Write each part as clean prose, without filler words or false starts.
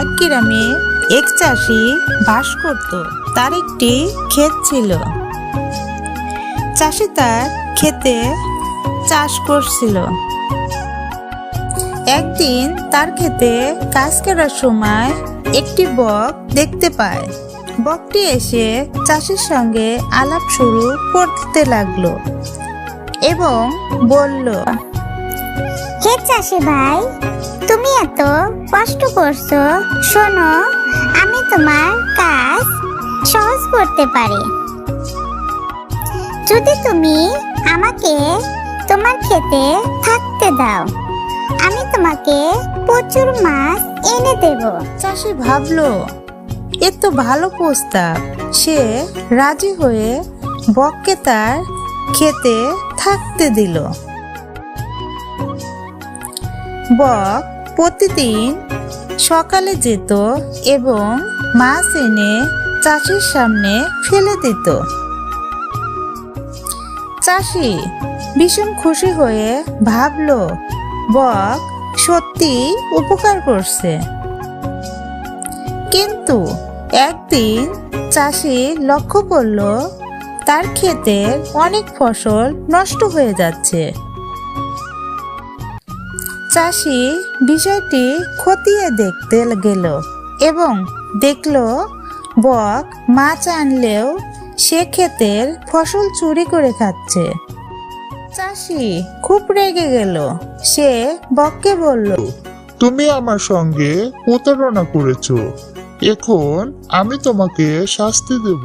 এক গ্রামে এক চাষি বাস করত। তার একটি ক্ষেত ছিল। চাষি তার ক্ষেতে চাষ করছিল। একদিন তার ক্ষেতে কাজ করার সময় একটি বক দেখতে পায়। বকটি এসে চাষির সঙ্গে আলাপ শুরু করতে লাগলো এবং বলল, হে চাষি ভাই, তুমি এত কষ্ট করছো, শোনো, আমি তোমার কাজ সহজ করতে পারি। যদি তুমি আমাকে তোমার ক্ষেতে থাকতে দাও, আমি তোমাকে প্রচুর মাছ এনে দেব। চাষি ভাবলো, এ তো ভালো প্রস্তাব। সে রাজি হয়ে বককে তার ক্ষেতে থাকতে দিল। বক প্রতিদিন সকালে যেত এবং মাছ এনে চাষির সামনে ফেলে দিত। চাষি ভীষণ খুশি হয়ে ভাবলো, বক সত্যি উপকার করছে। কিন্তু একদিন চাষি লক্ষ্য করলো তার ক্ষেতের অনেক ফসল নষ্ট হয়ে যাচ্ছে। চাষি বিষয়টি খতিয়ে দেখতে গেল এবং দেখলো বক মাছ আনলেও সে ক্ষেতের ফসল চুরি করে খাচ্ছে। চাষি খুব রেগে গেল। সে বককে বলল, তুমি আমার সঙ্গে প্রতারণা করেছো, এখন আমি তোমাকে শাস্তি দেব।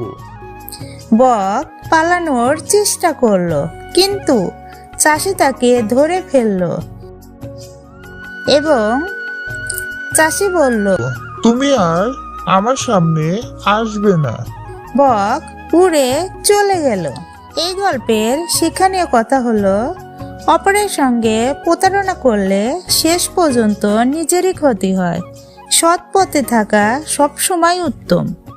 বক পালানোর চেষ্টা করলো, কিন্তু চাষি তাকে ধরে ফেললো এবং চাষি বলল, তুমি আর আমার সামনে আসবে না। বক উড়ে চলে গেল। এই গল্পের শিক্ষণীয় কথা হলো, অপরের সঙ্গে প্রতারণা করলে শেষ পর্যন্ত নিজেরই ক্ষতি হয়। সৎ পথে থাকা সবসময় উত্তম।